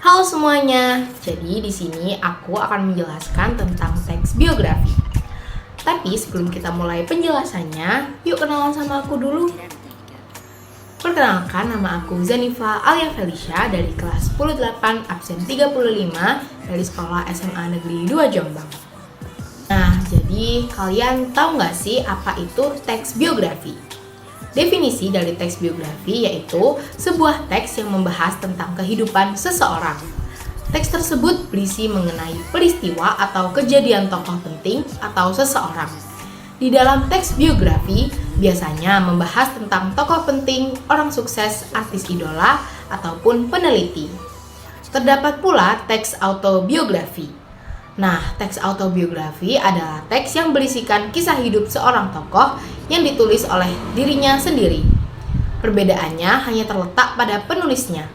Halo semuanya. Jadi di sini aku akan menjelaskan tentang teks biografi. Tapi sebelum kita mulai penjelasannya, yuk kenalan sama aku dulu. Perkenalkan, nama aku Zanifa Alia Felicia dari kelas 10-8 absen 35 dari sekolah SMA Negeri 2 Jombang. Nah, jadi kalian tahu nggak sih apa itu teks biografi? Definisi dari teks biografi yaitu sebuah teks yang membahas tentang kehidupan seseorang. Teks tersebut berisi mengenai peristiwa atau kejadian tokoh penting atau seseorang. Di dalam teks biografi biasanya membahas tentang tokoh penting, orang sukses, artis idola, ataupun peneliti. Terdapat pula teks autobiografi. Nah, teks autobiografi adalah teks yang berisikan kisah hidup seorang tokoh yang ditulis oleh dirinya sendiri. Perbedaannya hanya terletak pada penulisnya.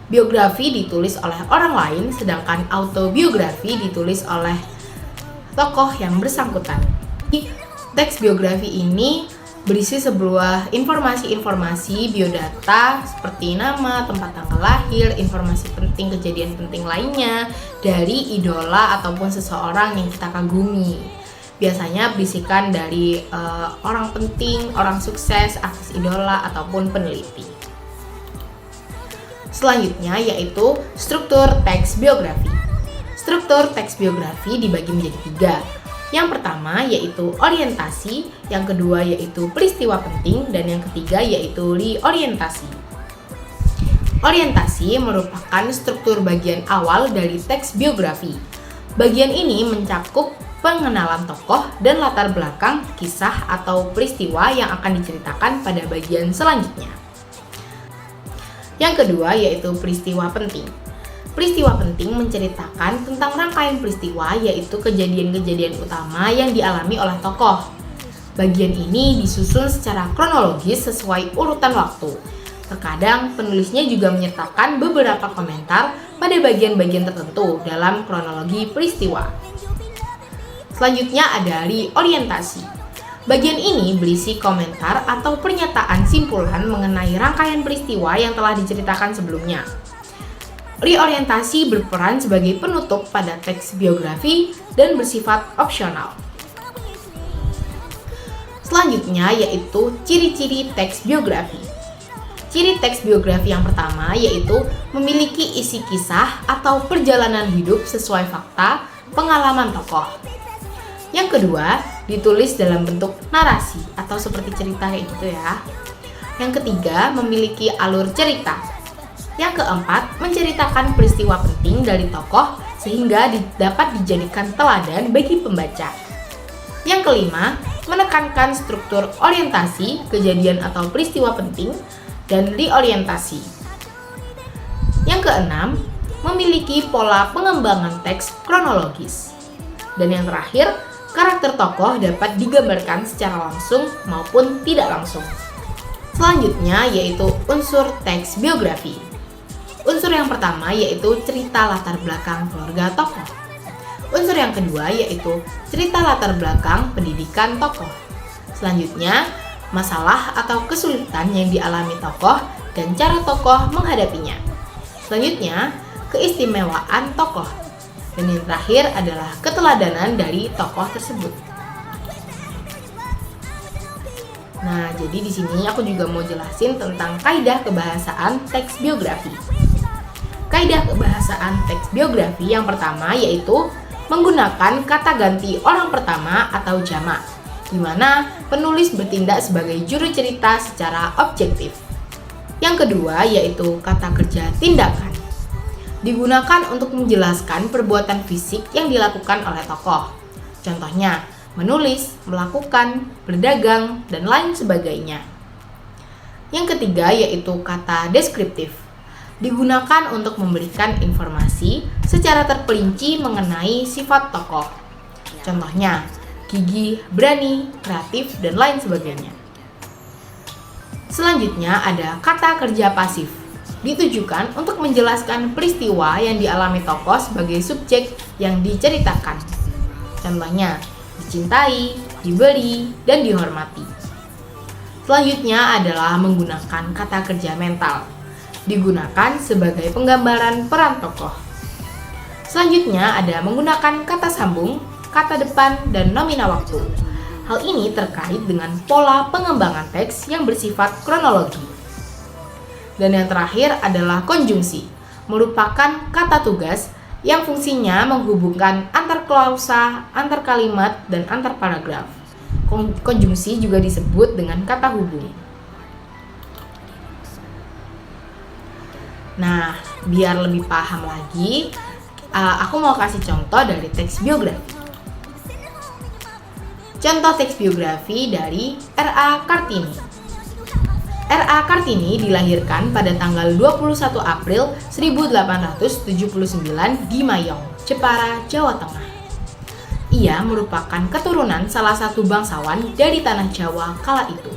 Biografi ditulis oleh orang lain, sedangkan autobiografi ditulis oleh tokoh yang bersangkutan. Teks biografi ini berisi sebuah informasi-informasi biodata seperti nama, tempat tanggal lahir, informasi penting, kejadian penting lainnya dari idola ataupun seseorang yang kita kagumi. Biasanya berisikan dari orang penting, orang sukses, artis idola, ataupun peneliti. Selanjutnya yaitu struktur teks biografi. Struktur teks biografi dibagi menjadi 3. Yang pertama yaitu orientasi, yang kedua yaitu peristiwa penting, dan yang ketiga yaitu reorientasi. Orientasi merupakan struktur bagian awal dari teks biografi. Bagian ini mencakup pengenalan tokoh dan latar belakang kisah atau peristiwa yang akan diceritakan pada bagian selanjutnya. Yang kedua yaitu peristiwa penting. Peristiwa penting menceritakan tentang rangkaian peristiwa, yaitu kejadian-kejadian utama yang dialami oleh tokoh. Bagian ini disusun secara kronologis sesuai urutan waktu. Terkadang penulisnya juga menyertakan beberapa komentar pada bagian-bagian tertentu dalam kronologi peristiwa. Selanjutnya ada reorientasi. Bagian ini berisi komentar atau pernyataan simpulan mengenai rangkaian peristiwa yang telah diceritakan sebelumnya. Reorientasi berperan sebagai penutup pada teks biografi dan bersifat opsional. Selanjutnya yaitu ciri-ciri teks biografi. Ciri teks biografi yang pertama yaitu memiliki isi kisah atau perjalanan hidup sesuai fakta pengalaman tokoh. Yang kedua, ditulis dalam bentuk narasi atau seperti cerita kayak gitu ya. Yang ketiga, memiliki alur cerita. Yang keempat, menceritakan peristiwa penting dari tokoh sehingga dapat dijadikan teladan bagi pembaca. Yang kelima, menekankan struktur orientasi, kejadian atau peristiwa penting, dan reorientasi. Yang keenam, memiliki pola pengembangan teks kronologis. Dan yang terakhir, karakter tokoh dapat digambarkan secara langsung maupun tidak langsung. Selanjutnya yaitu unsur teks biografi. Unsur yang pertama yaitu cerita latar belakang keluarga tokoh. Unsur yang kedua yaitu cerita latar belakang pendidikan tokoh. Selanjutnya, masalah atau kesulitan yang dialami tokoh dan cara tokoh menghadapinya. Selanjutnya, keistimewaan tokoh. Dan yang terakhir adalah keteladanan dari tokoh tersebut. Nah, jadi di sini aku juga mau jelasin tentang kaidah kebahasaan teks biografi. Kaidah kebahasaan teks biografi yang pertama yaitu menggunakan kata ganti orang pertama atau jamak, di mana penulis bertindak sebagai juru cerita secara objektif. Yang kedua yaitu kata kerja tindakan. Digunakan untuk menjelaskan perbuatan fisik yang dilakukan oleh tokoh. Contohnya, menulis, melakukan, berdagang, dan lain sebagainya. Yang ketiga yaitu kata deskriptif. Digunakan untuk memberikan informasi secara terperinci mengenai sifat tokoh. Contohnya, gigih, berani, kreatif, dan lain sebagainya. Selanjutnya ada kata kerja pasif. Ditujukan untuk menjelaskan peristiwa yang dialami tokoh sebagai subjek yang diceritakan. Contohnya, dicintai, dibeli, dan dihormati. Selanjutnya adalah menggunakan kata kerja mental. digunakan sebagai penggambaran peran tokoh. Selanjutnya ada menggunakan kata sambung, kata depan, dan nomina waktu. Hal ini terkait dengan pola pengembangan teks yang bersifat kronologi. Dan yang terakhir adalah konjungsi, merupakan kata tugas yang fungsinya menghubungkan antar klausa, antar kalimat, dan antar paragraf. Konjungsi juga disebut dengan kata hubung. Nah, biar lebih paham lagi, aku mau kasih contoh dari teks biografi. Contoh teks biografi dari R.A. Kartini. R.A. Kartini dilahirkan pada tanggal 21 April 1879 di Mayong, Jepara, Jawa Tengah. Ia merupakan keturunan salah satu bangsawan dari tanah Jawa kala itu.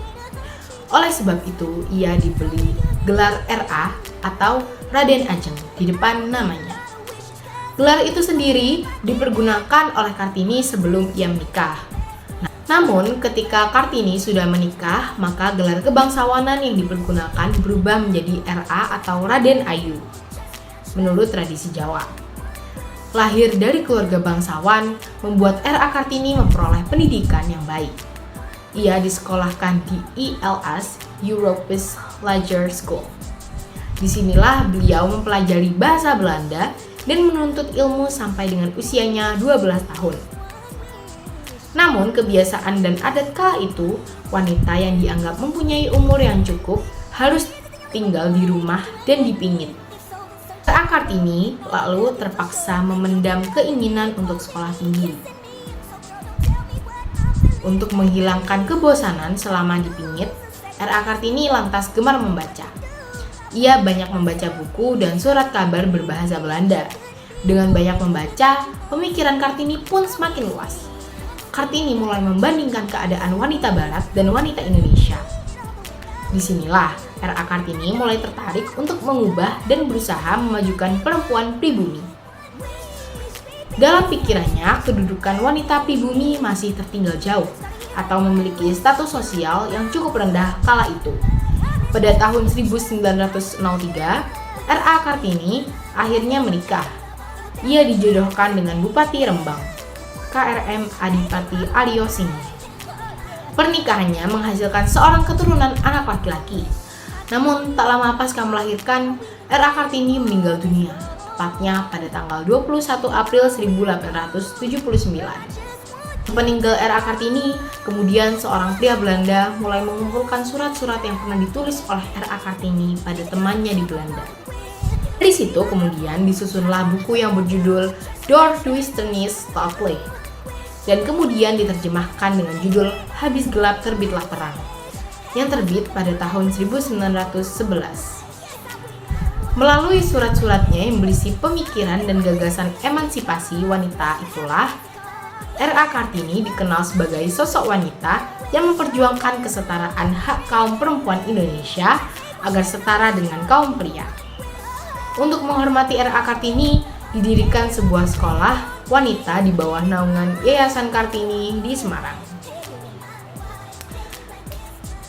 Oleh sebab itu, ia diberi gelar R.A. atau Raden Ajeng di depan namanya. Gelar itu sendiri dipergunakan oleh Kartini sebelum ia menikah. Namun, ketika Kartini sudah menikah, maka gelar kebangsawanan yang dipergunakan berubah menjadi R.A. atau Raden Ayu, menurut tradisi Jawa. Lahir dari keluarga bangsawan, membuat R.A. Kartini memperoleh pendidikan yang baik. Ia disekolahkan di ILS, Europees Lager School. Disinilah beliau mempelajari bahasa Belanda dan menuntut ilmu sampai dengan usianya 12 tahun. Namun, kebiasaan dan adat kala itu, wanita yang dianggap mempunyai umur yang cukup harus tinggal di rumah dan dipingit. R.A. Kartini lalu terpaksa memendam keinginan untuk sekolah tinggi. Untuk menghilangkan kebosanan selama dipingit, R.A. Kartini lantas gemar membaca. Ia banyak membaca buku dan surat kabar berbahasa Belanda. Dengan banyak membaca, pemikiran Kartini pun semakin luas. Kartini mulai membandingkan keadaan wanita Barat dan wanita Indonesia. Disinilah R.A. Kartini mulai tertarik untuk mengubah dan berusaha memajukan perempuan pribumi. Dalam pikirannya, kedudukan wanita pribumi masih tertinggal jauh atau memiliki status sosial yang cukup rendah kala itu. Pada tahun 1903, R.A. Kartini akhirnya menikah. Ia dijodohkan dengan Bupati Rembang, K.R.M. Adipati Aryo Singgi. Pernikahannya menghasilkan seorang keturunan anak laki-laki. Namun tak lama pasca melahirkan, R.A. Kartini meninggal dunia, tepatnya pada tanggal 21 April 1879. Peninggal R.A. Kartini, kemudian seorang pria Belanda mulai mengumpulkan surat-surat yang pernah ditulis oleh R.A. Kartini pada temannya di Belanda. Dari situ kemudian disusunlah buku yang berjudul Door Duisternis Talkley, dan kemudian diterjemahkan dengan judul Habis Gelap Terbitlah Terang, yang terbit pada tahun 1911. Melalui surat-suratnya yang berisi pemikiran dan gagasan emansipasi wanita itulah, R.A. Kartini dikenal sebagai sosok wanita yang memperjuangkan kesetaraan hak kaum perempuan Indonesia agar setara dengan kaum pria. Untuk menghormati R.A. Kartini, didirikan sebuah sekolah wanita di bawah naungan Yayasan Kartini di Semarang.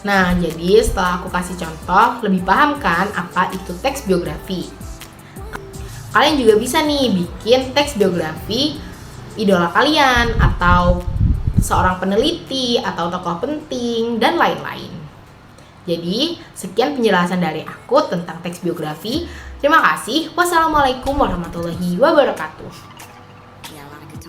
Nah, jadi setelah aku kasih contoh, lebih paham kan apa itu teks biografi? Kalian juga bisa nih bikin teks biografi idola kalian, atau seorang peneliti, atau tokoh penting, dan lain-lain. Jadi, sekian penjelasan dari aku tentang teks biografi. Terima kasih. Wassalamualaikum warahmatullahi wabarakatuh.